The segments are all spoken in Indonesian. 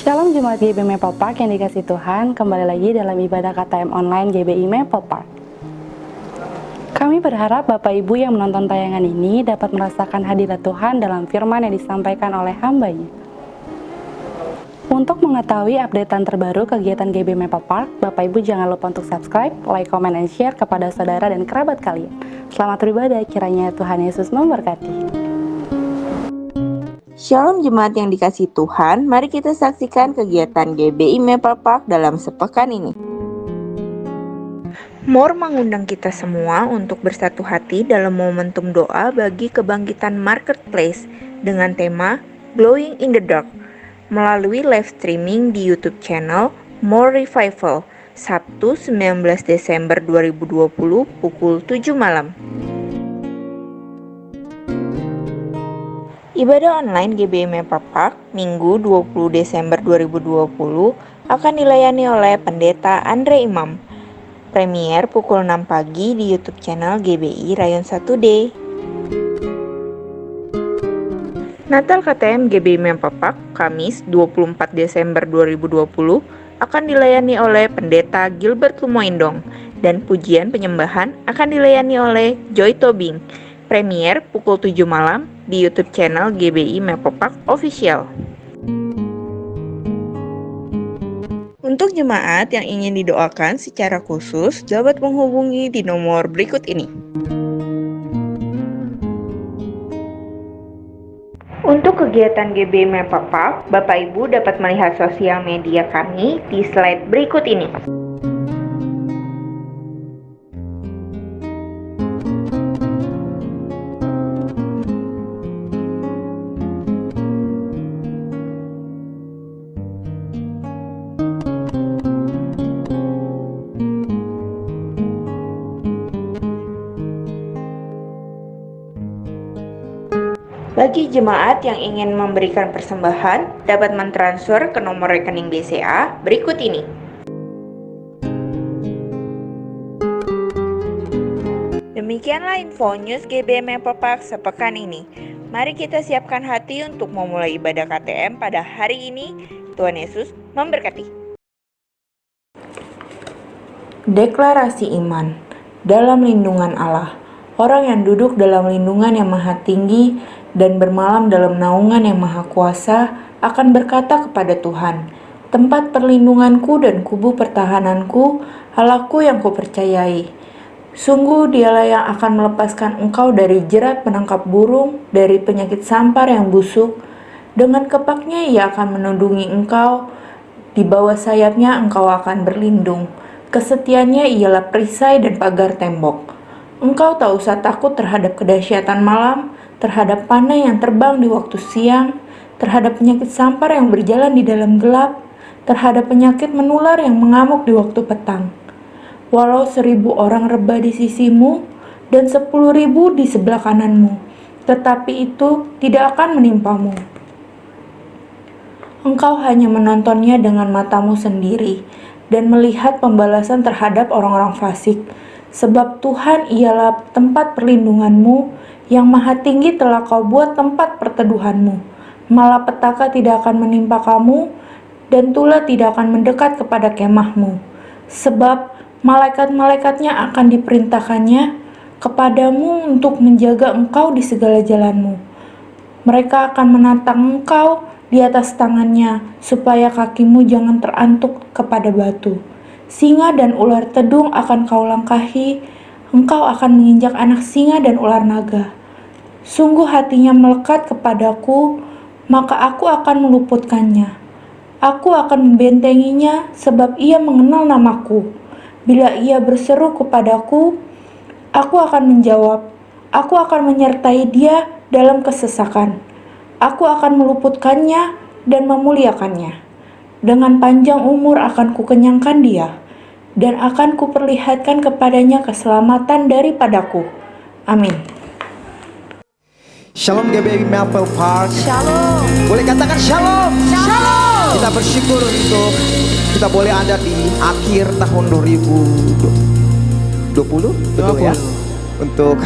Shalom Jemaat GBI Maple Park yang dikasih Tuhan, kembali lagi dalam ibadah KTM online GBI Maple Park. Kami berharap Bapak Ibu yang menonton tayangan ini dapat merasakan hadirat Tuhan dalam firman yang disampaikan oleh hamba-Nya. Untuk mengetahui updatean terbaru kegiatan GBI Maple Park, Bapak Ibu jangan lupa untuk subscribe, like, comment, dan share kepada saudara dan kerabat kalian. Selamat beribadah, kiranya Tuhan Yesus memberkati. Shalom jemaat yang dikasih Tuhan, mari kita saksikan kegiatan GBI Maple Park dalam sepekan ini. More mengundang kita semua untuk bersatu hati dalam momentum doa bagi kebangkitan marketplace dengan tema Glowing in the Dark melalui live streaming di YouTube channel More Revival, Sabtu 19 Desember 2020 pukul 7 malam. Ibadah online GBI Maple Park Minggu 20 Desember 2020 akan dilayani oleh Pendeta Andre Imam. Premier pukul 6 pagi di YouTube channel GBI Rayon 1D. Natal KTM GBI Maple Park Kamis 24 Desember 2020 akan dilayani oleh Pendeta Gilbert Lumoindong dan pujian penyembahan akan dilayani oleh Joy Tobing. Premier pukul 7 malam di YouTube channel GBI Maple Park Official. Untuk jemaat yang ingin didoakan secara khusus, dapat menghubungi di nomor berikut ini. Untuk kegiatan GBI Maple Park, Bapak Ibu dapat melihat sosial media kami di slide berikut ini. Bagi jemaat yang ingin memberikan persembahan, dapat mentransfer ke nomor rekening BCA berikut ini. Demikianlah info news GBI Maple Park sepekan ini. Mari kita siapkan hati untuk memulai ibadah KTM pada hari ini. Tuhan Yesus memberkati. Deklarasi iman dalam lindungan Allah. Orang yang duduk dalam lindungan yang maha tinggi dan bermalam dalam naungan yang maha kuasa akan berkata kepada Tuhan, tempat perlindunganku dan kubu pertahananku, Allahku yang kupercayai. Sungguh dialah yang akan melepaskan engkau dari jerat penangkap burung, dari penyakit sampar yang busuk. Dengan kepaknya ia akan menundungi engkau, di bawah sayapnya engkau akan berlindung. Kesetiaannya ialah perisai dan pagar tembok. Engkau tak usah takut terhadap kedahsyatan malam, terhadap panah yang terbang di waktu siang, terhadap penyakit sampar yang berjalan di dalam gelap, terhadap penyakit menular yang mengamuk di waktu petang. Walau 1.000 orang rebah di sisimu dan 10.000 di sebelah kananmu, tetapi itu tidak akan menimpamu. Engkau hanya menontonnya dengan matamu sendiri dan melihat pembalasan terhadap orang-orang fasik. Sebab Tuhan ialah tempat perlindunganmu, yang maha tinggi telah kau buat tempat perteduhanmu. Malapetaka tidak akan menimpa kamu, dan tula tidak akan mendekat kepada kemahmu. Sebab malaikat-malaikatnya akan diperintahkannya kepadamu untuk menjaga engkau di segala jalanmu. Mereka akan menantang engkau di atas tangannya, supaya kakimu jangan terantuk kepada batu. Singa dan ular tedung akan kau langkahi, engkau akan menginjak anak singa dan ular naga. Sungguh hatinya melekat kepadaku, maka aku akan meluputkannya. Aku akan membentenginya sebab ia mengenal namaku. Bila ia berseru kepadaku, aku akan menjawab. Aku akan menyertai dia dalam kesesakan. Aku akan meluputkannya dan memuliakannya. Dengan panjang umur akan kukenyangkan dia, dan akan kuperlihatkan kepadanya keselamatan daripadaku. Amin. Shalom GBI Maple Park. Shalom. Boleh katakan shalom. Shalom. Kita bersyukur untuk kita boleh ada di akhir tahun 2020, betul ya? Untuk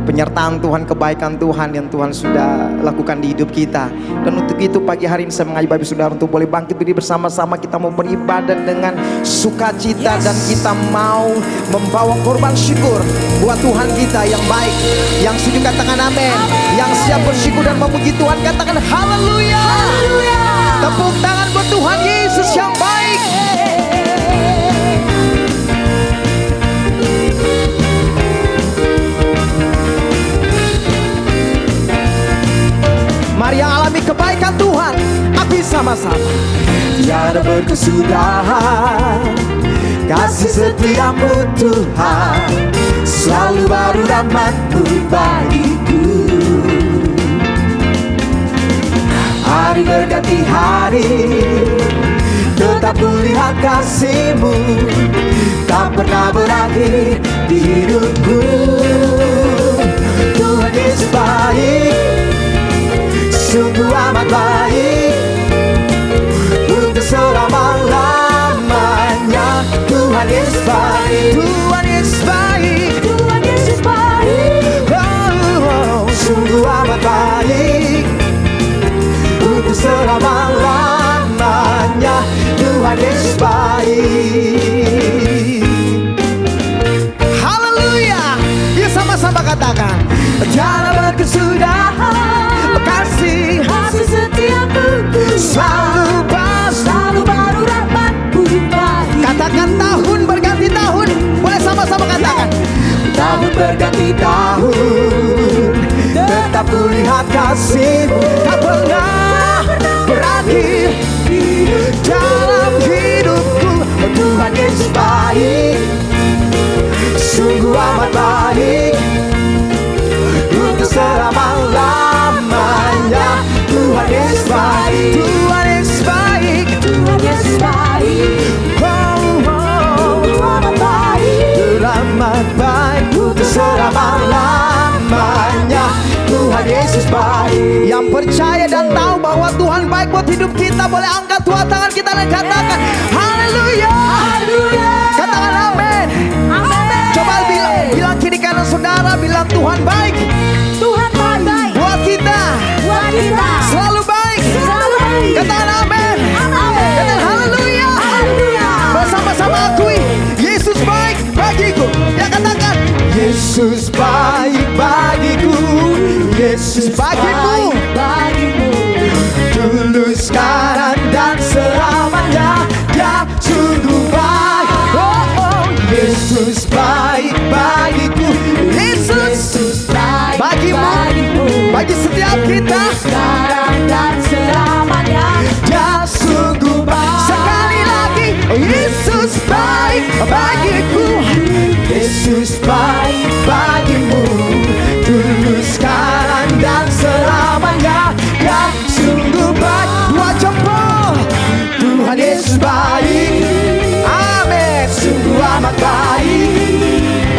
penyertaan Tuhan, kebaikan Tuhan yang Tuhan sudah lakukan di hidup kita. Dan untuk itu pagi hari ini saya mengajak Bapak Ibu Saudara untuk boleh bangkit berdiri bersama-sama. Kita mau beribadah dengan sukacita dan kita mau membawa korban syukur buat Tuhan kita yang baik. Yang setuju katakan amin. Yang siap bersyukur dan memuji Tuhan katakan haleluya. Tepuk tangan buat Tuhan Yesus yang baik. Mari yang alami kebaikan Tuhan, akui sama-sama. Tiada berkesudahan kasih setiamu Tuhan, selalu baru rahmat-Mu bagiku. Hari berganti hari, tetap kulihat kasih-Mu, tak pernah berakhir di hidupku. Tuhan Yesus baik, sungguh amat baik, untuk selama-lamanya. Tuhan Yesus baik, Tuhan Yesus baik, Tuhan Yesus baik, sungguh amat baik, untuk selama-lamanya. Tuhan Yesus baik. Haleluya. Yuk sama-sama katakan, tiada berkesudahan kasih setiamu, selalu baru rahmat-Mu bagiku. Katakan tahun berganti tahun, boleh sama-sama katakan. Tahun berganti tahun, tetap kulihat kasih-Mu, tak pernah berakhir dalam hidupku. Tuhan Yesus baik, sungguh amat baik, untuk selama-lamanya. Tuhan Yesus baik, Tuhan Yesus baik, Tuhan Yesus baik, sungguh amat baik, amat baik, untuk selama-lamanya. Tuhan Yesus baik. Yang percaya dan tahu bahwa Tuhan baik buat hidup kita, boleh angkat dua tangan kita dan katakan haleluya. Katakan amin. Coba bilang kiri kanan saudara, bilang Tuhan baik. Tuhan baik buat kita. Selalu baik. Katakan amin. Katakan haleluya. Bersama-sama akui Yesus baik bagiku. Ya katakan Yesus baik bagiku. Yesus bagimu, dulu sekarang dan selamanya. Dia sungguh baik. Yesus baik bagiku. Yesus baik bagimu, bagi setiap kita sekarang dan selamanya. Dia sungguh baik. Sekali lagi, Yesus baik bagiku. Yesus baik bagimu, dulu sekarang dan selamanya. Dia sungguh baik. Dua jempol. Tuhan Yesus baik. Amin. Sungguh amat baik,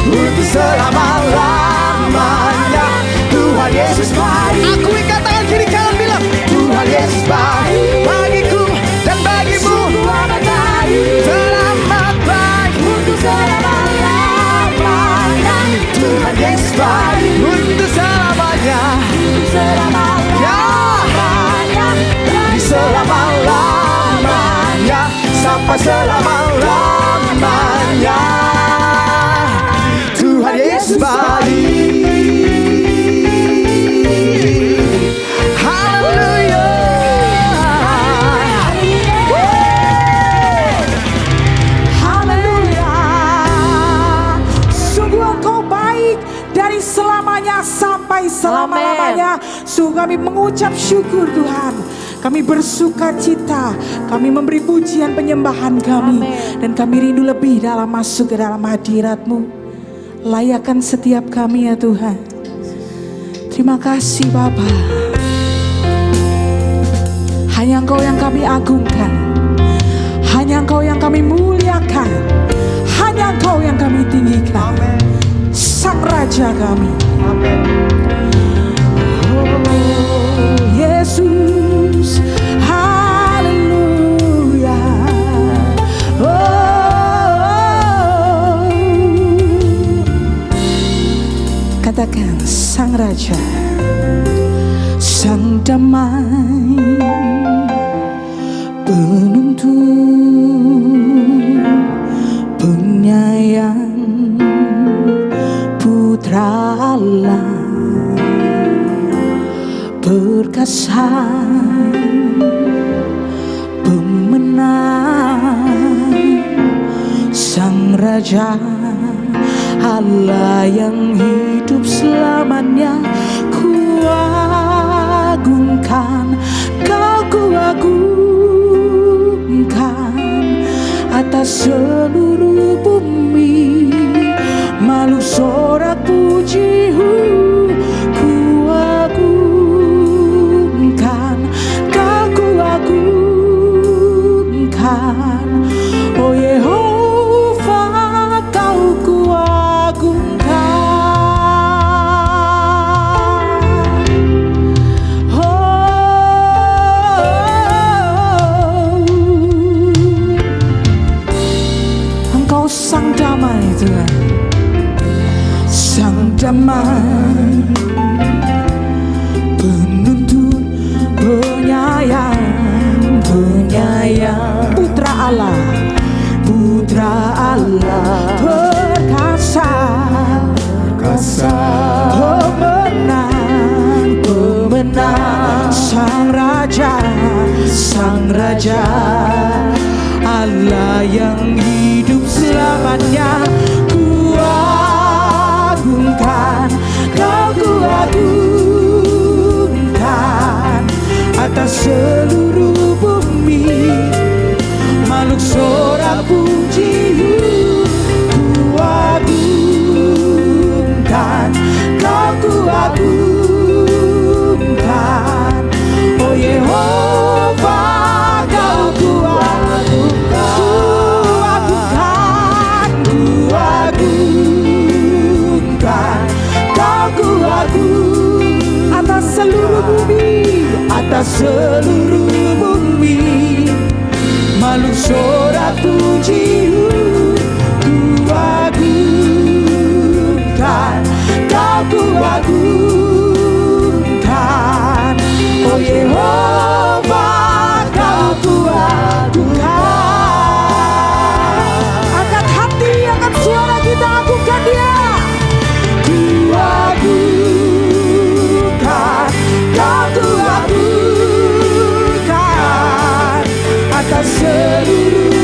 untuk selama-lamanya. Tuhan Yesus baik. Akui, katakan kiri kanan, bilang Tuhan Yesus baik bagiku dan bagimu. Sungguh amat baik, selamat baik, untuk selama-lamanya. Tuhan Yesus baik, untuk selamanya. Dari selama-lamanya sampai selama-lamanya. Tuhan Yesus baik. Haleluya. Haleluya. Sungguh Engkau baik dari selamanya sampai selama-lamanya. Sungguh kami mengucap syukur Tuhan. Kami bersuka cita, kami memberi pujian penyembahan kami. Dan kami rindu lebih dalam masuk ke dalam hadirat-Mu. Layakkan setiap kami ya Tuhan. Terima kasih Bapa. Hanya Engkau yang kami agungkan, hanya Engkau yang kami muliakan, hanya Engkau yang kami tinggikan. Sang Raja kami. Oh Yesus, haleluya. katakan Sang Raja, Sang Damai, Penuntun, Penyayang, Putra Allah, Perkasa, Pemenang, Sang Raja, Allah yang hidup selamanya. Kuagungkan, Kau kuagungkan atas seluruh bumi, makhluk sorak pujimu. Kuagungkan, Kau kuagungkan, oh Yehova, Kau kuagungkan. Engkau Sang Damai Tuhan, Sang Damai, Penuntun, Penyayang, Penyayang, Putra Allah, Putra Allah, Perkasa, Perkasa, Pemenang, Pemenang, Sang Raja, Sang Raja, Allah yang hidup selamanya. Kuagungkan, Kau kuagungkan atas seluruh bumi, makhluk sorak pujimu. Kuagungkan, Kau kuagungkan, oh Yehova, Kau kuagungkan. Kuagungkan, Kau kuagungkan atas seluruh bumi, atas seluruh bumi, makhluk sorak pujimu. Kuagungkan, Kau kuagungkan, oh Yehova, Kau kuagungkan. Angkat hati, angkat suara kita, agungkan Dia. Kuagungkan, Kau kuagungkan atas seluruh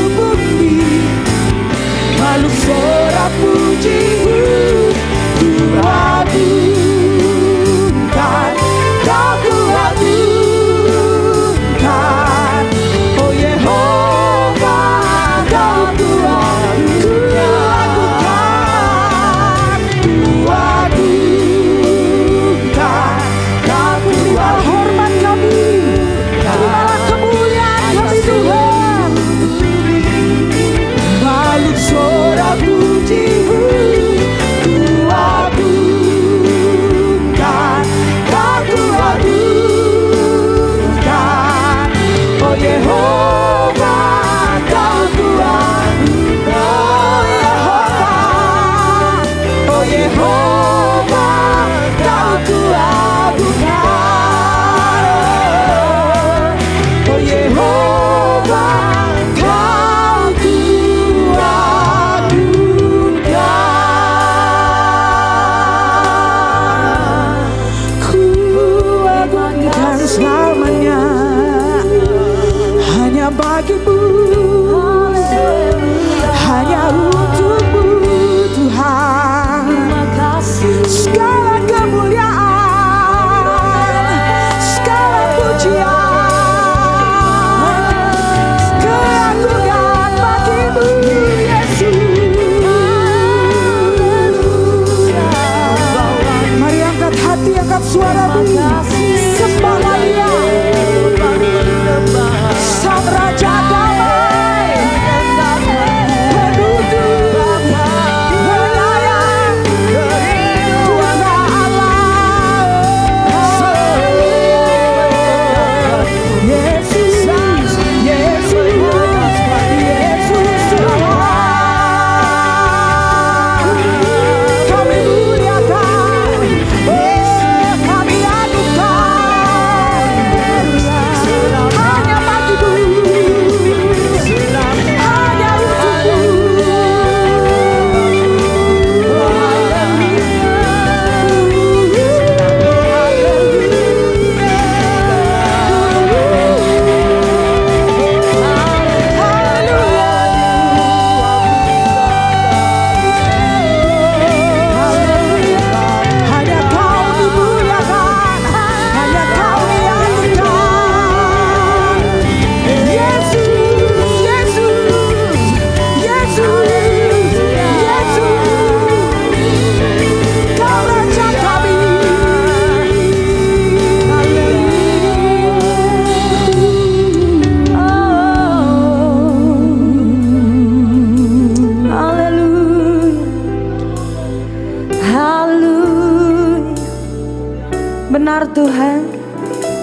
benar Tuhan,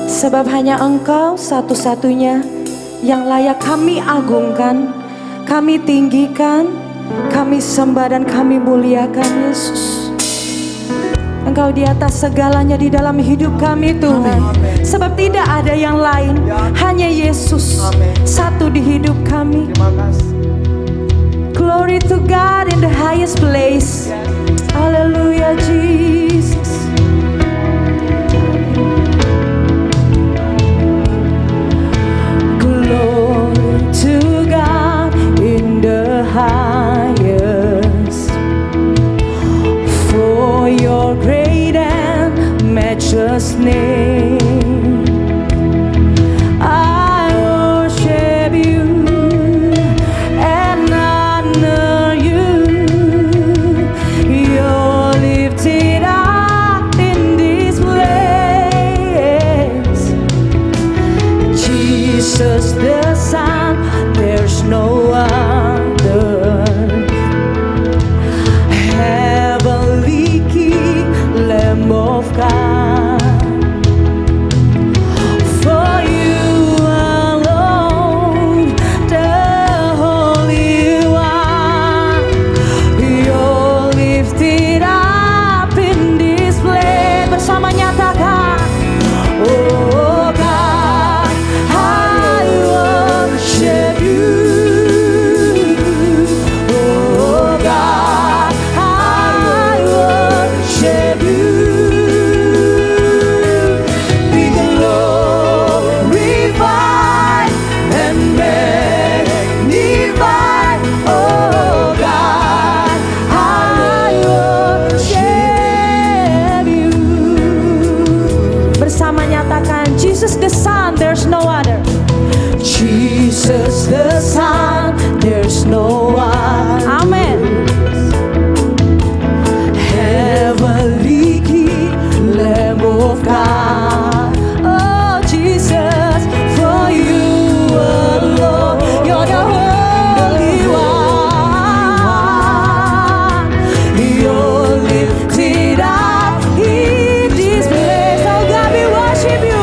sebab hanya Engkau satu-satunya yang layak kami agungkan, kami tinggikan, kami sembah dan kami muliakan Yesus. Engkau di atas segalanya di dalam hidup kami Tuhan. Sebab tidak ada yang lain, hanya Yesus satu di hidup kami. Glory to God in the highest place. Hallelujah Jesus. Glory to God in the highest, for your great and matchless name. I worship you and honor you. You're lifted up in this place. Jesus the Son, there's no other. Heavenly King, Lamb of God. For you alone, the Holy One. You're lifted up in this place. Bersama nyatakan, oh God, I worship you. Oh God, I worship you. Be glorified and magnified. Oh God, I worship you. Bersama nyatakan, Jesus the Son, there's no other. Jesus the Son, there's no one. Amen. Heavenly King, Lamb of God. Oh Jesus, for you alone, you're the Holy One. You're lifted up in this place. Oh God, we worship you.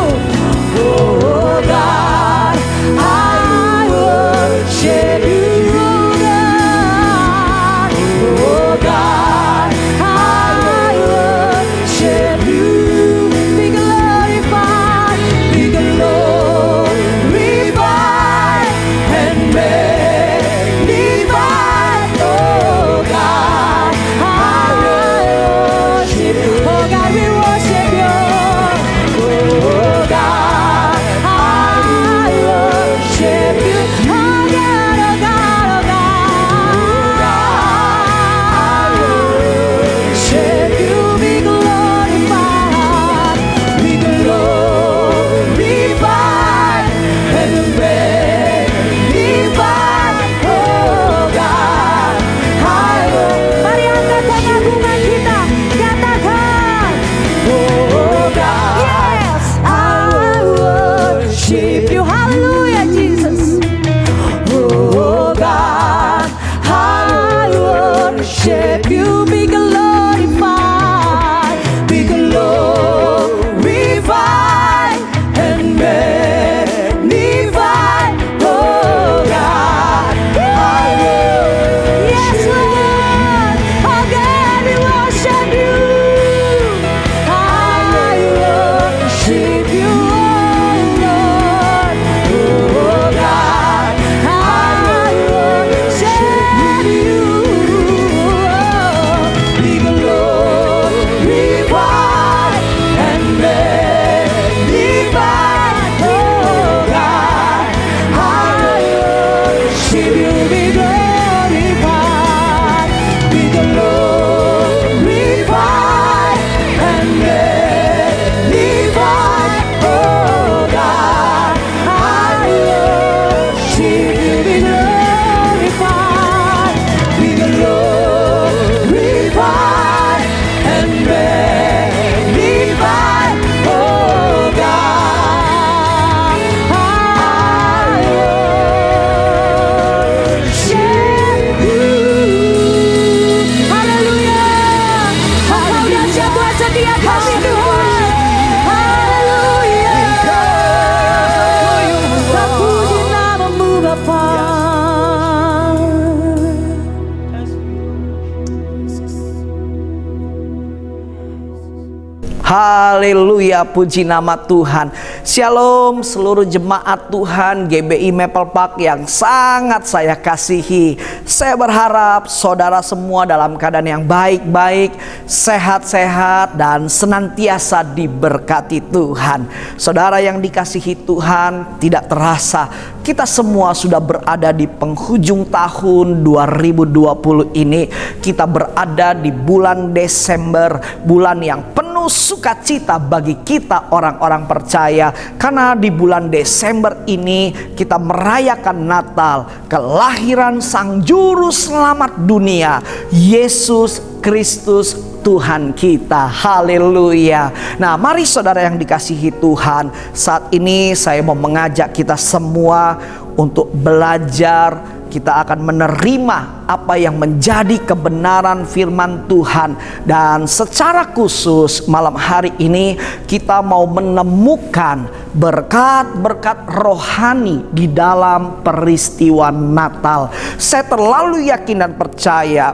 Oh God, I worship you. Oh God, I worship you. Be glorified, and magnified. Oh God, I worship you. Oh God, we worship you. Oh God, I worship you. Oh God, oh God, oh God, I worship you. Be glorified, and magnified. Oh God, mari angkat pengagungan kita, katakan, oh God, yes, I worship you. Hallelujah Jesus. Oh God, I worship you. Be glorified, and magnified. Oh God, I worship. Yes Lord, oh God, we worship you. I worship you, oh Lord. Oh God, I worship you. Haleluya, puji nama Tuhan. Shalom seluruh jemaat Tuhan GBI Maple Park yang sangat saya kasihi. Saya berharap saudara semua dalam keadaan yang baik-baik, sehat-sehat, dan senantiasa diberkati Tuhan. Saudara yang dikasihi Tuhan, tidak terasa kita semua sudah berada di penghujung tahun 2020 ini. Kita berada di bulan Desember, bulan yang penuh sukacita bagi kita orang-orang percaya. Karena di bulan Desember ini kita merayakan Natal, kelahiran Sang Juru Selamat dunia, Yesus Kristus Tuhan kita. Haleluya. Nah, mari saudara yang dikasihi Tuhan, saat ini saya mau mengajak kita semua untuk belajar. Kita akan menerima apa yang menjadi kebenaran firman Tuhan. Dan secara khusus malam hari ini kita mau menemukan berkat-berkat rohani di dalam peristiwa Natal. Saya terlalu yakin dan percaya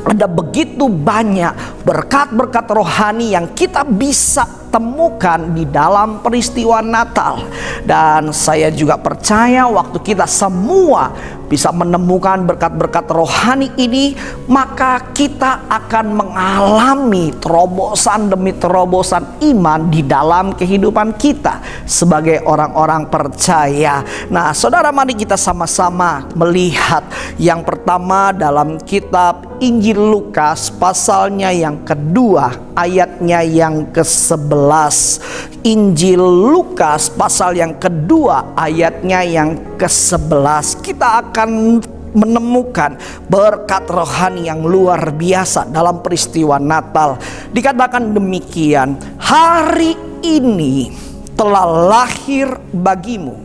ada begitu banyak berkat-berkat rohani yang kita bisa temukan di dalam peristiwa Natal. Dan saya juga percaya waktu kita semua bisa menemukan berkat-berkat rohani ini, maka kita akan mengalami terobosan demi terobosan iman di dalam kehidupan kita sebagai orang-orang percaya. Nah, saudara, mari kita sama-sama melihat yang pertama dalam kitab Injil Lukas pasalnya yang kedua, ayatnya yang ke-11. Injil Lukas pasal yang kedua, ayatnya yang ke-11. Kita akan menemukan berkat rohani yang luar biasa dalam peristiwa Natal. Dikatakan demikian, hari ini telah lahir bagimu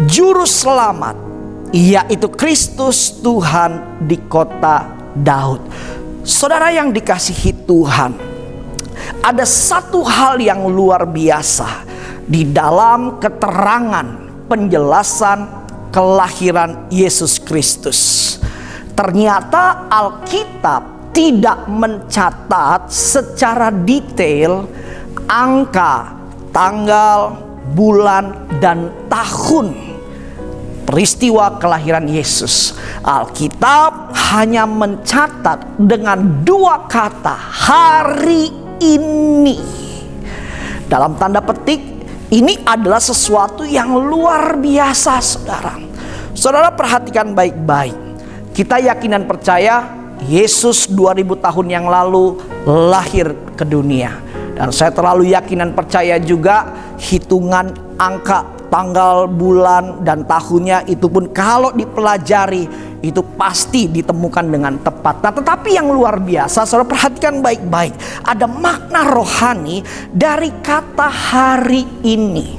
Juru Selamat, yaitu Kristus Tuhan di kota Daud. Saudara yang dikasihi Tuhan, ada satu hal yang luar biasa di dalam keterangan penjelasan kelahiran Yesus Kristus. Ternyata Alkitab tidak mencatat secara detail angka, tanggal, bulan, dan tahun peristiwa kelahiran Yesus. Alkitab hanya mencatat dengan dua kata, hari ini. Dalam tanda petik, ini adalah sesuatu yang luar biasa, saudara. Saudara perhatikan baik-baik. Kita yakin dan percaya Yesus 2000 tahun yang lalu lahir ke dunia. Dan saya terlalu yakin dan percaya juga hitungan angka, tanggal, bulan, dan tahunnya itu pun kalau dipelajari itu pasti ditemukan dengan tepat. Nah, tetapi yang luar biasa, saudara perhatikan baik-baik, ada makna rohani dari kata hari ini.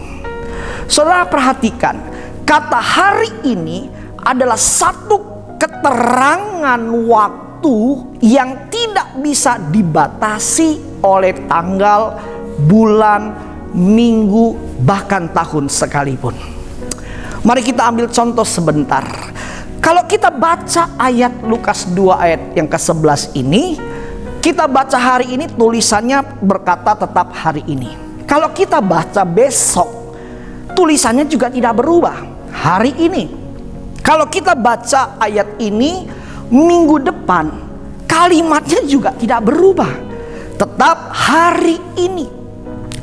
Saudara perhatikan, kata hari ini adalah satu keterangan waktu yang tidak bisa dibatasi oleh tanggal, bulan, minggu, bahkan tahun sekalipun. Mari kita ambil contoh sebentar. Kalau kita baca ayat Lukas 2 ayat yang ke-11 ini, kita baca hari ini tulisannya berkata tetap hari ini. Kalau kita baca besok, tulisannya juga tidak berubah, hari ini. Kalau kita baca ayat ini minggu depan, kalimatnya juga tidak berubah, tetap hari ini.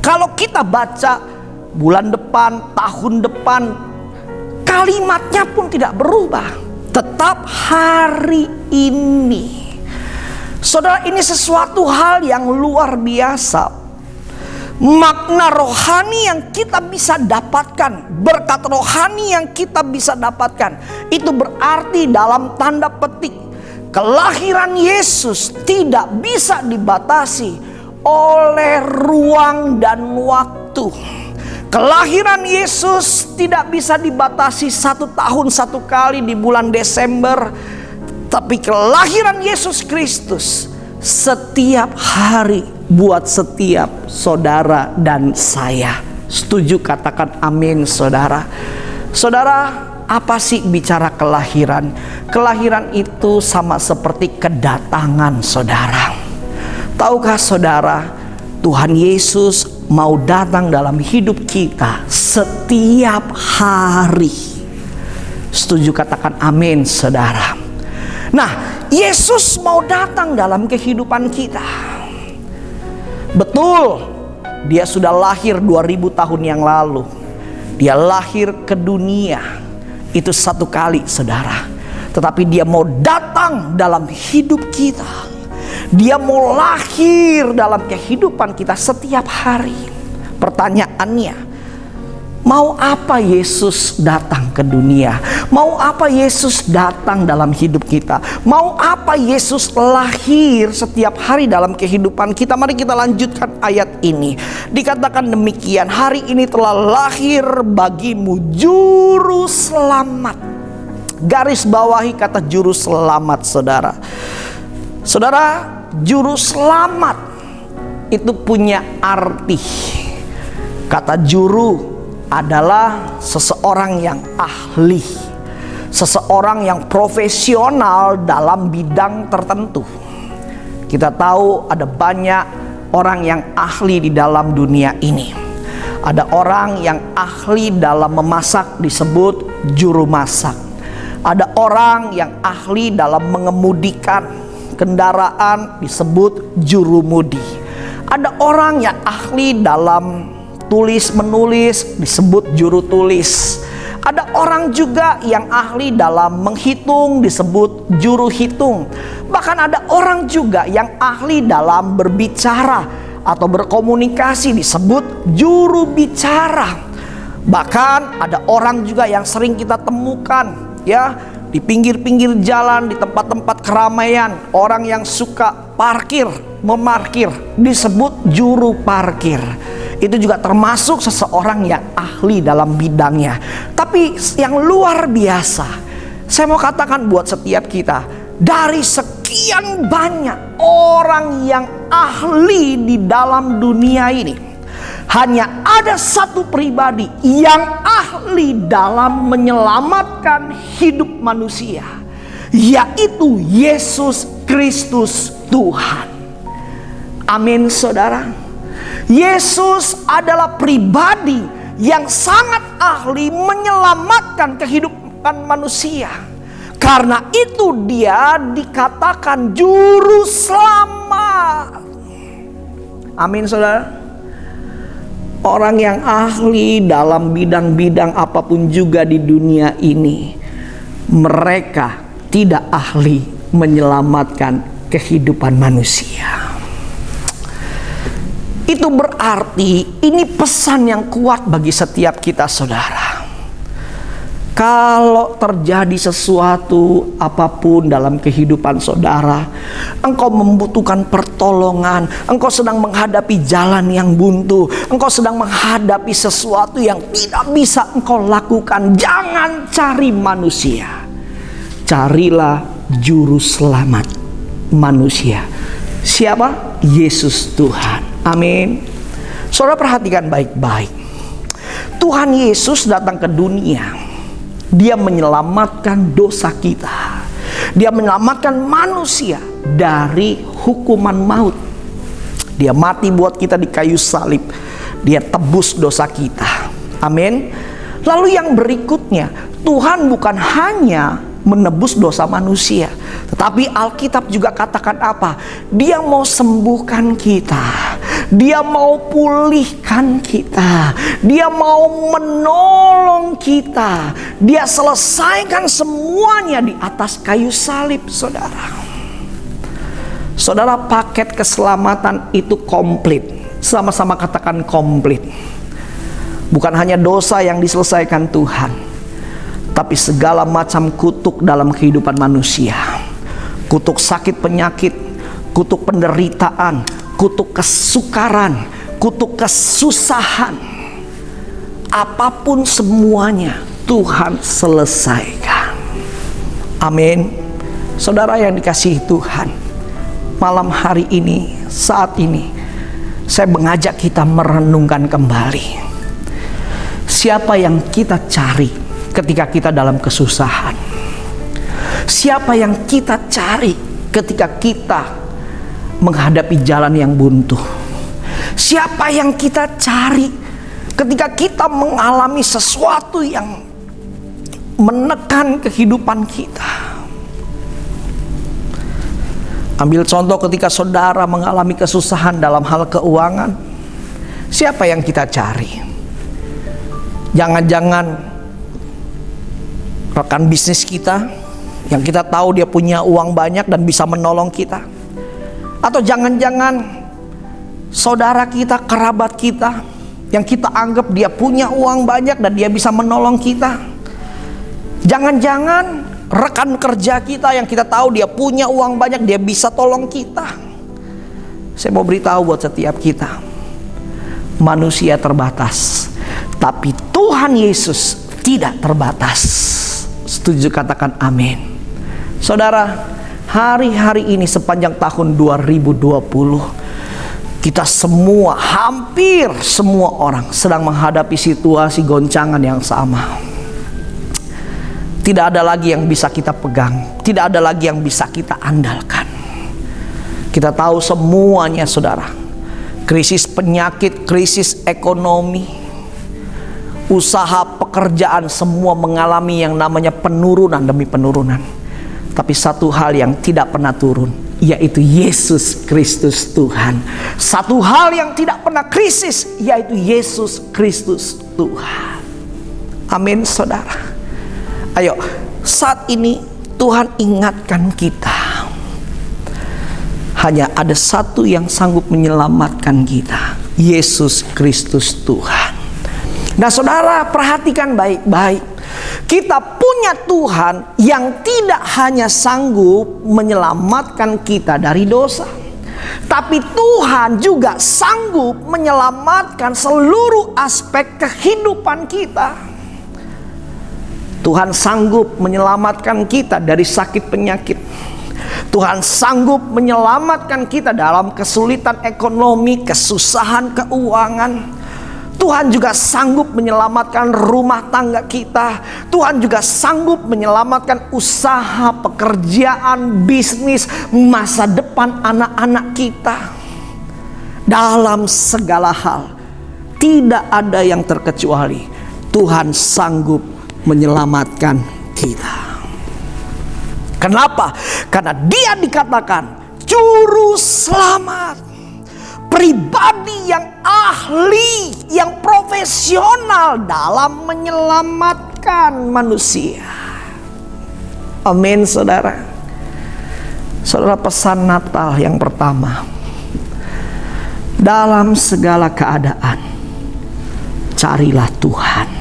Kalau kita baca bulan depan, tahun depan, kalimatnya pun tidak berubah, tetap hari ini. Saudara, ini sesuatu hal yang luar biasa. Makna rohani yang kita bisa dapatkan, berkat rohani yang kita bisa dapatkan, itu berarti dalam tanda petik kelahiran Yesus tidak bisa dibatasi oleh ruang dan waktu. Kelahiran Yesus tidak bisa dibatasi 1 tahun 1 kali di bulan Desember. Tapi kelahiran Yesus Kristus setiap hari buat setiap saudara dan saya. Setuju? Katakan amin, saudara. Saudara, apa sih bicara kelahiran? Kelahiran itu sama seperti kedatangan, saudara. Tahukah saudara, Tuhan Yesus mau datang dalam hidup kita setiap hari. Setuju, katakan amin, saudara. Nah, Yesus mau datang dalam kehidupan kita. Betul, dia sudah lahir 2000 tahun yang lalu. Dia lahir ke dunia itu satu kali, saudara. Tetapi dia mau datang dalam hidup kita. Dia mau lahir dalam kehidupan kita setiap hari. Pertanyaannya, mau apa Yesus datang ke dunia? Mau apa Yesus datang dalam hidup kita? Mau apa Yesus lahir setiap hari dalam kehidupan kita? Mari kita lanjutkan ayat ini. Dikatakan demikian, hari ini telah lahir bagimu juru selamat. Garis bawahi kata juru selamat, saudara. Saudara, juru selamat itu punya arti. Kata juru adalah seseorang yang ahli, seseorang yang profesional dalam bidang tertentu. Kita tahu ada banyak orang yang ahli di dalam dunia ini. Ada orang yang ahli dalam memasak, disebut juru masak. Ada orang yang ahli dalam mengemudikan kendaraan, disebut juru mudi. Ada orang yang ahli dalam tulis menulis, disebut juru tulis. Ada orang juga yang ahli dalam menghitung, disebut juru hitung. Bahkan ada orang juga yang ahli dalam berbicara atau berkomunikasi, disebut juru bicara. Bahkan ada orang juga yang sering kita temukan ya di pinggir-pinggir jalan, di tempat-tempat keramaian, orang yang suka parkir, memarkir, disebut juru parkir. Itu juga termasuk seseorang yang ahli dalam bidangnya. Tapi yang luar biasa, saya mau katakan buat setiap kita, dari sekian banyak orang yang ahli di dalam dunia ini, hanya ada satu pribadi yang ahli dalam menyelamatkan hidup manusia, yaitu Yesus Kristus Tuhan. Amin, saudara. Yesus adalah pribadi yang sangat ahli menyelamatkan kehidupan manusia. Karena itu dia dikatakan juru selamat. Amin, saudara. Orang yang ahli dalam bidang-bidang apapun juga di dunia ini, mereka tidak ahli menyelamatkan kehidupan manusia. Itu berarti ini pesan yang kuat bagi setiap kita, saudara. Kalau terjadi sesuatu apapun dalam kehidupan saudara, engkau membutuhkan pertolongan, engkau sedang menghadapi jalan yang buntu, engkau sedang menghadapi sesuatu yang tidak bisa engkau lakukan, jangan cari manusia. Carilah juru selamat manusia. Siapa? Yesus Tuhan. Amin. Saudara perhatikan baik-baik. Tuhan Yesus datang ke dunia. Dia menyelamatkan dosa kita. Dia menyelamatkan manusia dari hukuman maut. Dia mati buat kita di kayu salib. Dia tebus dosa kita. Amin. Lalu yang berikutnya, Tuhan bukan hanya menebus dosa manusia, tetapi Alkitab juga katakan apa? Dia mau sembuhkan kita. Dia mau pulihkan kita. Dia mau menolong kita. Dia selesaikan semuanya di atas kayu salib, saudara. Saudara, paket keselamatan itu komplit. Sama-sama katakan komplit. Bukan hanya dosa yang diselesaikan Tuhan, tapi segala macam kutuk dalam kehidupan manusia. Kutuk sakit penyakit, kutuk penderitaan, kutuk kesukaran, kutuk kesusahan. Apapun semuanya Tuhan selesaikan. Amin. Saudara yang dikasihi Tuhan, malam hari ini, saat ini, saya mengajak kita merenungkan kembali. Siapa yang kita cari ketika kita dalam kesusahan? Siapa yang kita cari ketika kita menghadapi jalan yang buntu? Siapa yang kita cari ketika kita mengalami sesuatu yang menekan kehidupan kita? Ambil contoh ketika saudara mengalami kesusahan dalam hal keuangan. Siapa yang kita cari? Jangan-jangan rekan bisnis kita yang kita tahu dia punya uang banyak dan bisa menolong kita. Atau jangan-jangan saudara kita, kerabat kita yang kita anggap dia punya uang banyak dan dia bisa menolong kita. Jangan-jangan rekan kerja kita yang kita tahu dia punya uang banyak, dia bisa tolong kita. Saya mau beritahu buat setiap kita, manusia terbatas, tapi Tuhan Yesus tidak terbatas. Setuju? Katakan amin. Saudara, hari-hari ini sepanjang tahun 2020, kita semua, hampir semua orang sedang menghadapi situasi goncangan yang sama. Tidak ada lagi yang bisa kita pegang, tidak ada lagi yang bisa kita andalkan. Kita tahu semuanya, saudara, krisis penyakit, krisis ekonomi, usaha, pekerjaan, semua mengalami yang namanya penurunan demi penurunan. Tapi satu hal yang tidak pernah turun, yaitu Yesus Kristus Tuhan. Satu hal yang tidak pernah krisis, yaitu Yesus Kristus Tuhan. Amin, saudara. Ayo, saat ini Tuhan ingatkan kita, hanya ada satu yang sanggup menyelamatkan kita, Yesus Kristus Tuhan. Nah saudara, perhatikan baik-baik. Kita punya Tuhan yang tidak hanya sanggup menyelamatkan kita dari dosa, tapi Tuhan juga sanggup menyelamatkan seluruh aspek kehidupan kita. Tuhan sanggup menyelamatkan kita dari sakit penyakit. Tuhan sanggup menyelamatkan kita dalam kesulitan ekonomi, kesusahan keuangan. Tuhan juga sanggup menyelamatkan rumah tangga kita. Tuhan juga sanggup menyelamatkan usaha, pekerjaan, bisnis, masa depan anak-anak kita. Dalam segala hal, tidak ada yang terkecuali Tuhan sanggup menyelamatkan kita. Kenapa? Karena Dia dikatakan juru selamat, pribadi yang ahli, yang profesional dalam menyelamatkan manusia. Amin, saudara. Saudara, pesan Natal yang pertama, dalam segala keadaan carilah Tuhan.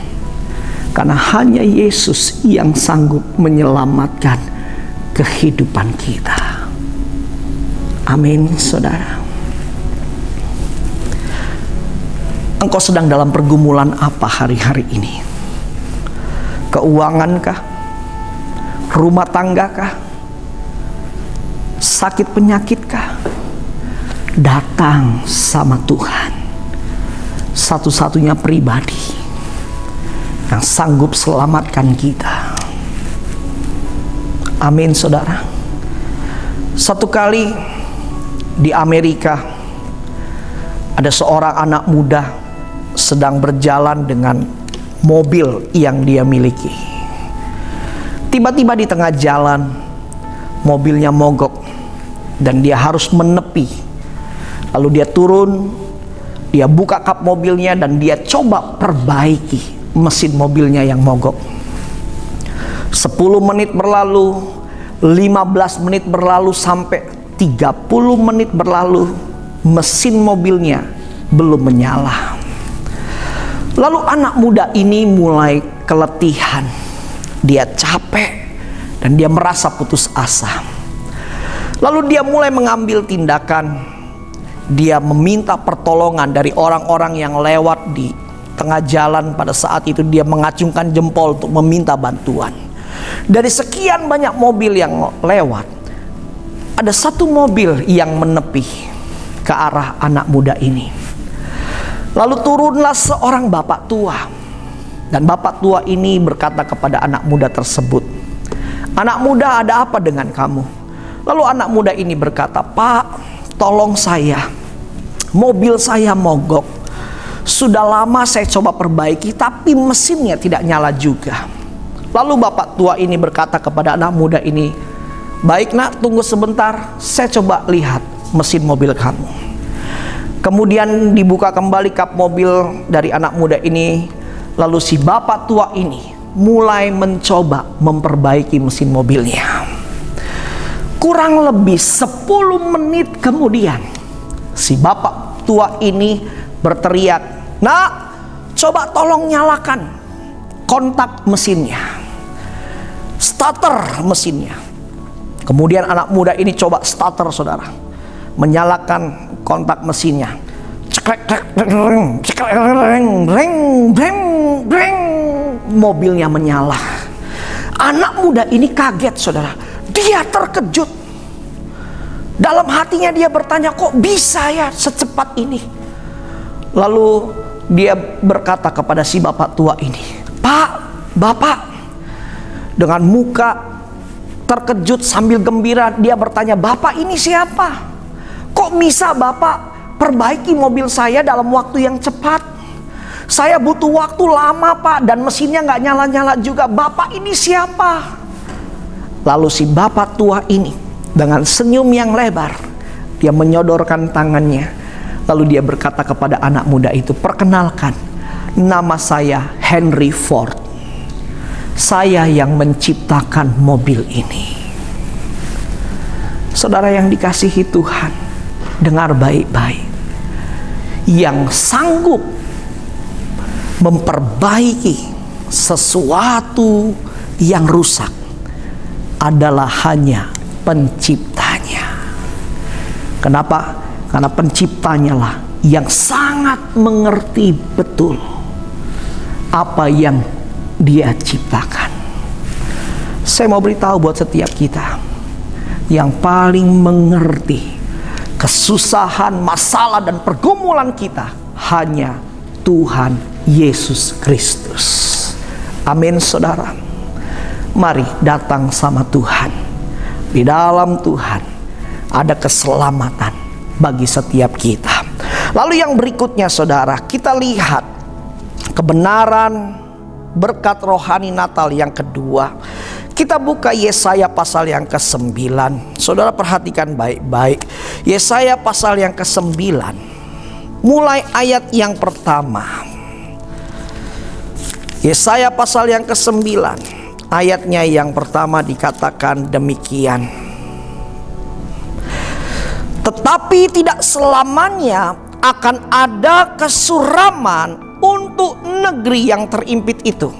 Karena hanya Yesus yang sanggup menyelamatkan kehidupan kita. Amin, saudara. Engkau sedang dalam pergumulan apa hari-hari ini? Keuangankah? Rumah tanggakah? Sakit penyakitkah? Datang sama Tuhan. Satu-satunya pribadi yang sanggup selamatkan kita. Amin, saudara. Satu kali di Amerika, ada seorang anak muda sedang berjalan dengan mobil yang dia miliki. Tiba-tiba di tengah jalan, mobilnya mogok dan dia harus menepi. Lalu dia turun, dia buka kap mobilnya dan dia coba perbaiki mesin mobilnya yang mogok. 10 menit berlalu, 15 menit berlalu, sampai 30 menit berlalu, mesin mobilnya belum menyala. Lalu anak muda ini mulai keletihan, dia capek dan dia merasa putus asa. Lalu dia mulai mengambil tindakan, dia meminta pertolongan dari orang-orang yang lewat di tengah jalan. Pada saat itu dia mengacungkan jempol untuk meminta bantuan. Dari sekian banyak mobil yang lewat, ada satu mobil yang menepi ke arah anak muda ini. Lalu turunlah seorang bapak tua, dan bapak tua ini berkata kepada anak muda tersebut, "Anak muda, ada apa dengan kamu?" Lalu anak muda ini berkata, "Pak, tolong saya mobil saya mogok. Sudah lama saya coba perbaiki, tapi mesinnya tidak nyala juga. Lalu bapak tua ini berkata kepada anak muda ini, "Baik nak, tunggu sebentar, saya coba lihat mesin mobil kamu." Kemudian dibuka kembali kap mobil dari anak muda ini. Lalu si bapak tua ini mulai mencoba memperbaiki mesin mobilnya. Kurang lebih 10 menit kemudian, si bapak tua ini berteriak, "Nak, coba tolong nyalakan kontak mesinnya, starter mesinnya." Kemudian anak muda ini coba starter, saudara, menyalakan kontak mesinnya. Cekrek, cekrek, cekrek, mobilnya menyala. Anak muda ini kaget, saudara. Dia terkejut. Dalam hatinya dia bertanya, kok bisa ya secepat ini? Lalu dia berkata kepada si bapak tua ini, "Pak, bapak." Dengan muka terkejut sambil gembira dia bertanya, "Bapak ini siapa? Kok bisa bapak perbaiki mobil saya dalam waktu yang cepat? Saya butuh waktu lama pak, dan mesinnya nggak nyala-nyala juga. Bapak ini siapa?" Lalu si bapak tua ini dengan senyum yang lebar, dia menyodorkan tangannya. Lalu dia berkata kepada anak muda itu, "Perkenalkan, nama saya Henry Ford. Saya yang menciptakan mobil ini." Saudara yang dikasihi Tuhan, dengar baik-baik. Yang sanggup memperbaiki sesuatu yang rusak adalah hanya penciptanya. Kenapa? Karena penciptanya lah yang sangat mengerti betul apa yang dia ciptakan. Saya mau beritahu buat setiap kita, yang paling mengerti kesusahan, masalah, dan pergumulan kita hanya Tuhan Yesus Kristus. Amin, saudara. Mari datang sama Tuhan. Di dalam Tuhan ada keselamatan bagi setiap kita. Lalu yang berikutnya, saudara, kita lihat kebenaran berkat rohani Natal yang kedua. Kita buka Yesaya pasal yang ke-9. Saudara perhatikan baik-baik. Yesaya pasal yang ke-9. Mulai ayat yang pertama. Yesaya pasal yang ke-9. Ayatnya yang pertama dikatakan demikian. "Tetapi tidak selamanya akan ada kesuraman untuk negeri yang terimpit itu.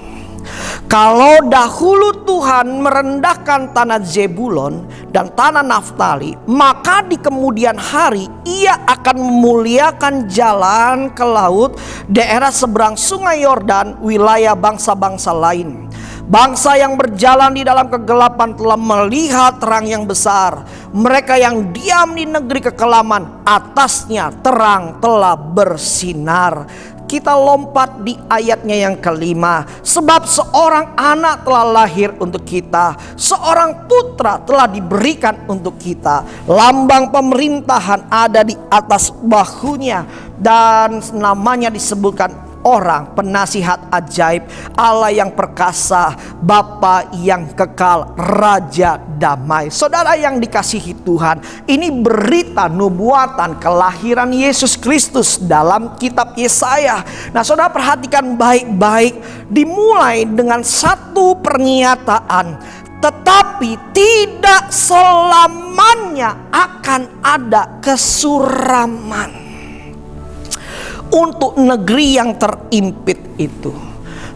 Kalau dahulu Tuhan merendahkan tanah Zebulon dan tanah Naftali, maka di kemudian hari Ia akan memuliakan jalan ke laut, daerah seberang sungai Yordan, wilayah bangsa-bangsa lain. Bangsa yang berjalan di dalam kegelapan telah melihat terang yang besar. Mereka yang diam di negeri kekelaman, atasnya terang telah bersinar." Kita lompat di ayatnya yang kelima. "Sebab seorang anak telah lahir untuk kita, seorang putra telah diberikan untuk kita. Lambang pemerintahan ada di atas bahunya, dan namanya disebutkan orang penasihat ajaib, Allah yang perkasa, Bapa yang kekal, Raja damai." Saudara yang dikasihi Tuhan, ini berita nubuatan kelahiran Yesus Kristus dalam kitab Yesaya. Nah, saudara perhatikan baik-baik. Dimulai dengan satu pernyataan, tetapi tidak selamanya akan ada kesuraman untuk negeri yang terimpit itu.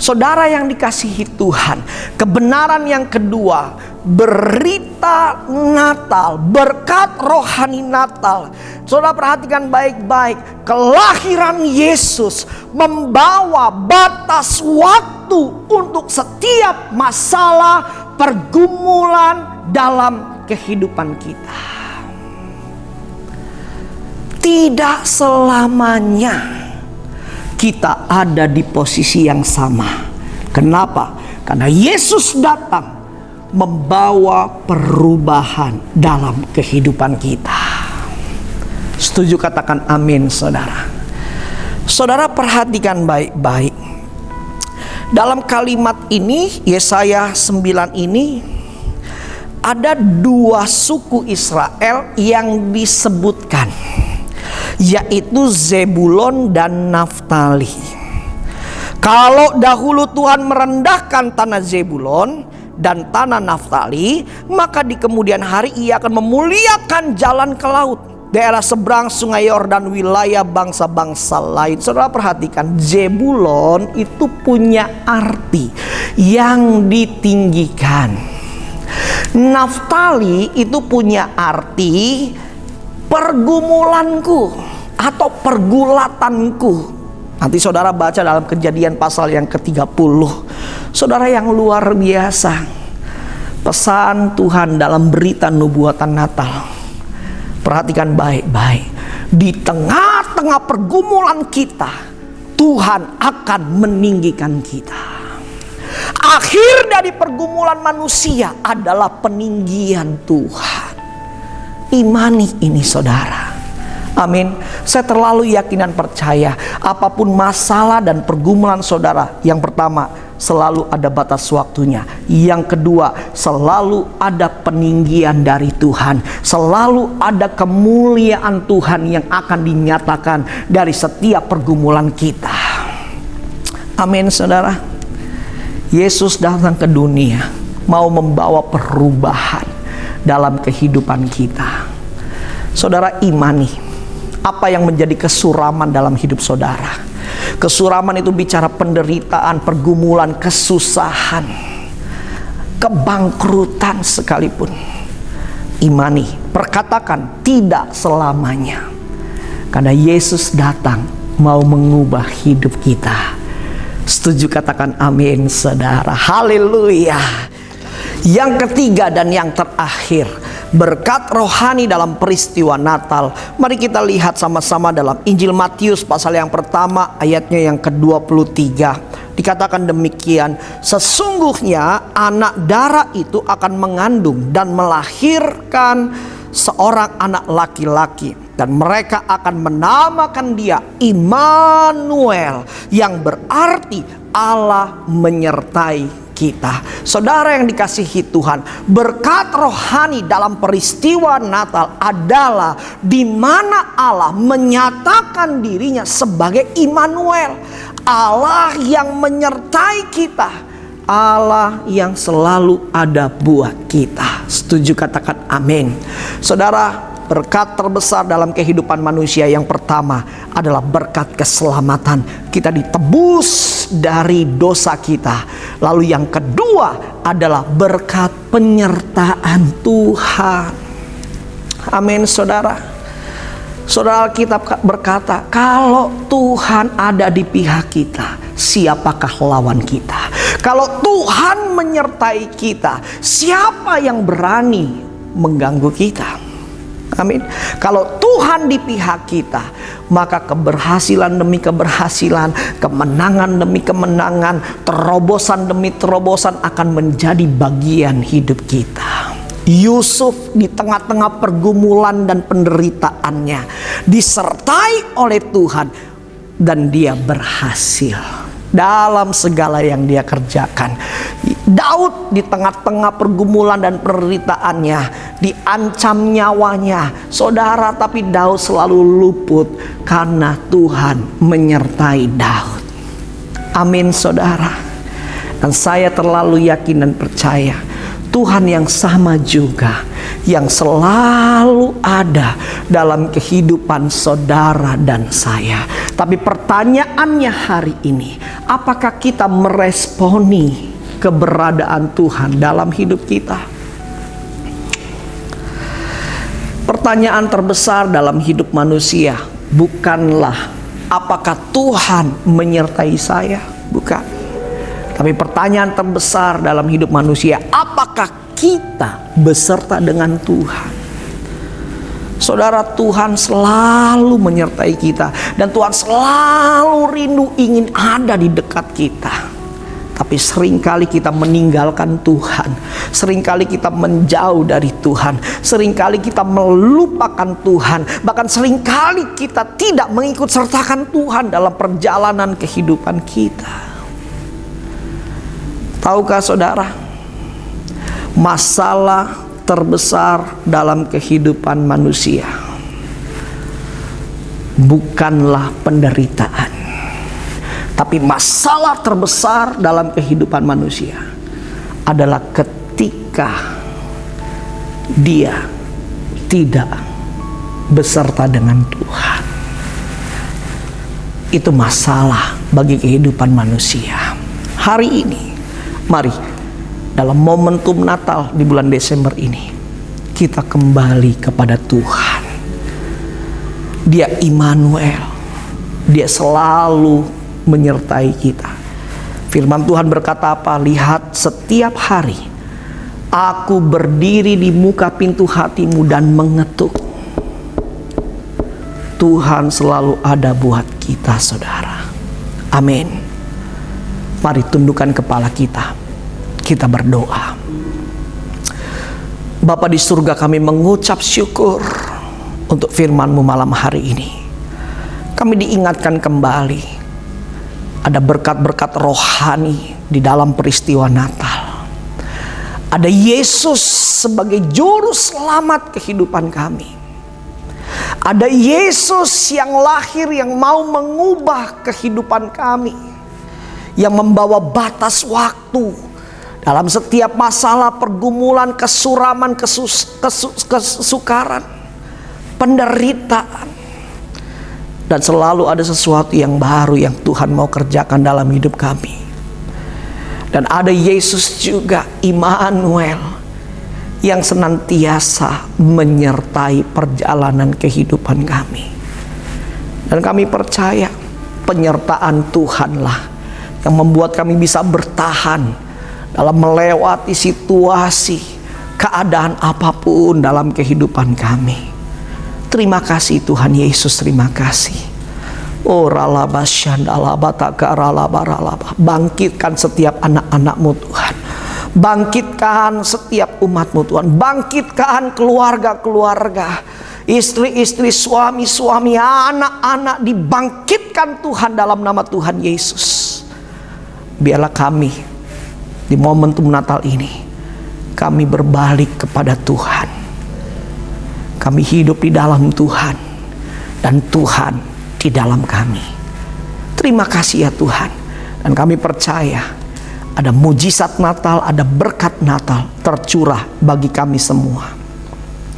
Saudara yang dikasihi Tuhan, kebenaran yang kedua, berita Natal, berkat rohani Natal. Saudara perhatikan baik-baik, kelahiran Yesus membawa batas waktu untuk setiap masalah pergumulan dalam kehidupan kita. Tidak selamanya kita ada di posisi yang sama. Kenapa? Karena Yesus datang membawa perubahan dalam kehidupan kita. Setuju, katakan amin, saudara. Saudara perhatikan baik-baik. Dalam kalimat ini, Yesaya 9 ini, ada dua suku Israel yang disebutkan, yaitu Zebulon dan Naftali. Kalau dahulu Tuhan merendahkan tanah Zebulon dan tanah Naftali, maka di kemudian hari Ia akan memuliakan jalan ke laut, daerah seberang sungai Yordan, wilayah bangsa-bangsa lain. Saudara perhatikan, Zebulon itu punya arti yang ditinggikan. Naftali itu punya arti pergumulanku atau pergulatanku. Nanti saudara baca dalam Kejadian pasal yang ke-30. Saudara yang luar biasa, pesan Tuhan dalam berita nubuatan Natal. Perhatikan baik-baik. Di tengah-tengah pergumulan kita, Tuhan akan meninggikan kita. Akhir dari pergumulan manusia adalah peninggian Tuhan. Imani ini, saudara. Amin. Saya terlalu yakin dan percaya, apapun masalah dan pergumulan saudara, yang pertama, selalu ada batas waktunya. Yang kedua, selalu ada peninggian dari Tuhan. Selalu ada kemuliaan Tuhan yang akan dinyatakan dari setiap pergumulan kita. Amin, saudara. Yesus datang ke dunia mau membawa perubahan dalam kehidupan kita. Saudara imani apa yang menjadi kesuraman dalam hidup saudara. Kesuraman itu bicara penderitaan, pergumulan, kesusahan, kebangkrutan sekalipun. Imani, perkatakan tidak selamanya. Karena Yesus datang mau mengubah hidup kita. Setuju, katakan amin, saudara. Haleluya. Yang ketiga dan yang terakhir, berkat rohani dalam peristiwa Natal. Mari kita lihat sama-sama dalam Injil Matius pasal yang pertama ayatnya yang ke-23. Dikatakan demikian, sesungguhnya anak darah itu akan mengandung dan melahirkan seorang anak laki-laki, dan mereka akan menamakan dia Immanuel, yang berarti Allah menyertai kita. Saudara yang dikasihi Tuhan, berkat rohani dalam peristiwa Natal adalah di mana Allah menyatakan dirinya sebagai Immanuel, Allah yang menyertai kita, Allah yang selalu ada buat kita. Setuju, katakan amin. Saudara, berkat terbesar dalam kehidupan manusia yang pertama adalah berkat keselamatan. Kita ditebus dari dosa kita. Lalu yang kedua adalah berkat penyertaan Tuhan. Amin, saudara. Saudara, Alkitab berkata, kalau Tuhan ada di pihak kita, siapakah lawan kita? Kalau Tuhan menyertai kita, siapa yang berani mengganggu kita? Amin. Kalau Tuhan di pihak kita, maka keberhasilan demi keberhasilan, kemenangan demi kemenangan, terobosan demi terobosan akan menjadi bagian hidup kita. Yusuf di tengah-tengah pergumulan dan penderitaannya disertai oleh Tuhan, dan dia berhasil dalam segala yang dia kerjakan. Daud di tengah-tengah pergumulan dan penderitaannya, diancam nyawanya, saudara, tapi Daud selalu luput karena Tuhan menyertai Daud. Amin, saudara. Dan saya terlalu yakin dan percaya, Tuhan yang sama juga yang selalu ada dalam kehidupan saudara dan saya. Tapi pertanyaannya hari ini, apakah kita meresponi keberadaan Tuhan dalam hidup kita? Pertanyaan terbesar dalam hidup manusia bukanlah apakah Tuhan menyertai saya, bukan. Tapi pertanyaan terbesar dalam hidup manusia, apakah kita beserta dengan Tuhan? Saudara, Tuhan selalu menyertai kita, dan Tuhan selalu rindu ingin ada di dekat kita. Tapi seringkali kita meninggalkan Tuhan, seringkali kita menjauh dari Tuhan, seringkali kita melupakan Tuhan, bahkan seringkali kita tidak mengikut sertakan Tuhan dalam perjalanan kehidupan kita. Tahukah saudara, masalah terbesar dalam kehidupan manusia bukanlah penderitaan, tapi masalah terbesar dalam kehidupan manusia adalah ketika dia tidak beserta dengan Tuhan. Itu masalah bagi kehidupan manusia. Hari ini, mari dalam momentum Natal di bulan Desember ini, kita kembali kepada Tuhan. Dia Immanuel, Dia selalu menyertai kita. Firman Tuhan berkata apa? Lihat, setiap hari aku berdiri di muka pintu hatimu dan mengetuk. Tuhan selalu ada buat kita, saudara. Amin. Mari tundukkan kepala kita, kita berdoa. Bapa di surga, kami mengucap syukur untuk firman-Mu malam hari ini. Kami diingatkan kembali, ada berkat-berkat rohani di dalam peristiwa Natal. Ada Yesus sebagai juru selamat kehidupan kami. Ada Yesus yang lahir, yang mau mengubah kehidupan kami, yang membawa batas waktu dalam setiap masalah, pergumulan, kesuraman, kesukaran, penderitaan. Dan selalu ada sesuatu yang baru yang Tuhan mau kerjakan dalam hidup kami. Dan ada Yesus juga, Immanuel, yang senantiasa menyertai perjalanan kehidupan kami. Dan kami percaya penyertaan Tuhanlah yang membuat kami bisa bertahan dalam melewati situasi, keadaan apapun dalam kehidupan kami. Terima kasih Tuhan Yesus, terima kasih. Oh bangkitkan setiap anak-anak-Mu Tuhan. Bangkitkan setiap umat-Mu Tuhan. Bangkitkan keluarga-keluarga, istri-istri, suami-suami, anak-anak, dibangkitkan Tuhan dalam nama Tuhan Yesus. Biarlah kami di momentum Natal ini, kami berbalik kepada Tuhan. Kami hidup di dalam Tuhan, dan Tuhan di dalam kami. Terima kasih ya Tuhan. Dan kami percaya ada mujizat Natal, ada berkat Natal tercurah bagi kami semua,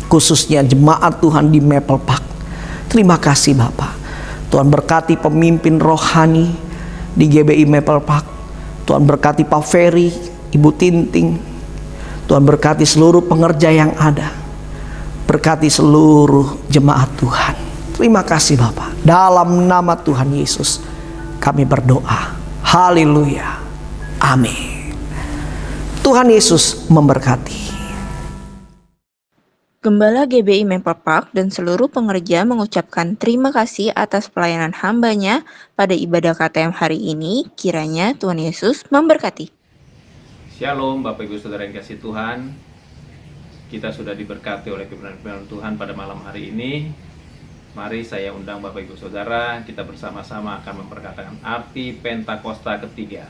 khususnya jemaat Tuhan di Maple Park. Terima kasih Bapak. Tuhan berkati pemimpin rohani di GBI Maple Park. Tuhan berkati Pak Ferry, Ibu Tinting. Tuhan berkati seluruh pengerja yang ada. Berkati seluruh jemaat Tuhan. Terima kasih Bapak. Dalam nama Tuhan Yesus kami berdoa. Haleluya. Amin. Tuhan Yesus memberkati. Gembala GBI Maple Park dan seluruh pengerja mengucapkan terima kasih atas pelayanan hambanya pada ibadah KTM hari ini. Kiranya Tuhan Yesus memberkati. Shalom Bapak Ibu Saudara yang kasih Tuhan. Kita sudah diberkati oleh kebenaran Tuhan pada malam hari ini. Mari saya undang Bapak Ibu Saudara, kita bersama-sama akan memperkatakan arti Pentakosta ketiga.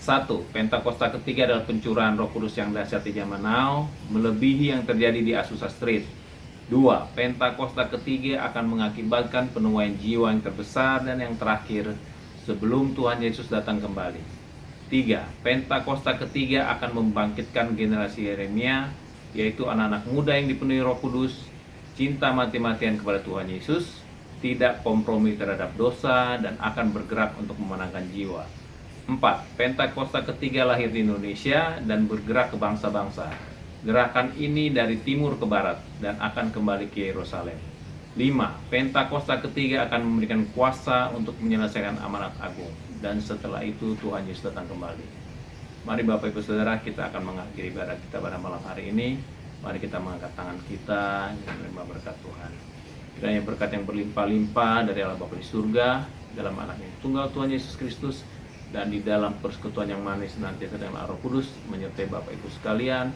1. Pentakosta ketiga adalah pencurahan Roh Kudus yang dahsyat di zaman now, melebihi yang terjadi di Azusa Street. 2. Pentakosta ketiga akan mengakibatkan penuaian jiwa yang terbesar dan yang terakhir sebelum Tuhan Yesus datang kembali. 3. Pentakosta ketiga akan membangkitkan generasi Yeremia, yaitu anak-anak muda yang dipenuhi Roh Kudus, cinta mati-matian kepada Tuhan Yesus, tidak kompromi terhadap dosa, dan akan bergerak untuk memenangkan jiwa. 4. Pentakosta ketiga lahir di Indonesia dan bergerak ke bangsa-bangsa. Gerakan ini dari timur ke barat dan akan kembali ke Yerusalem. 5. Pentakosta ketiga akan memberikan kuasa untuk menyelesaikan amanat agung, dan setelah itu Tuhan Yesus datang kembali. Mari Bapak Ibu Saudara, kita akan mengakhiri ibadah kita pada malam hari ini. Mari kita mengangkat tangan kita dan menerima berkat Tuhan. Kiranya berkat yang berlimpah-limpah dari Allah Bapa di surga, dalam anaknya tunggal Tuhan Yesus Kristus, dan di dalam persekutuan yang manis nanti dengan Roh Kudus menyertai Bapak Ibu sekalian,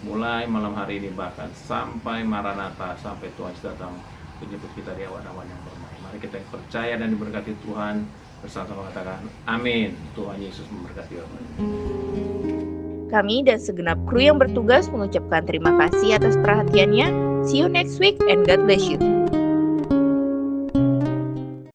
mulai malam hari ini bahkan sampai Maranatha, sampai Tuhan datang menjemput kita di awan-awan yang bermai. Mari kita yang percaya dan diberkati Tuhan bersama-sama katakan amin. Tuhan Yesus memberkati Bapak. Kami dan segenap kru yang bertugas mengucapkan terima kasih atas perhatiannya. See you next week and God bless you.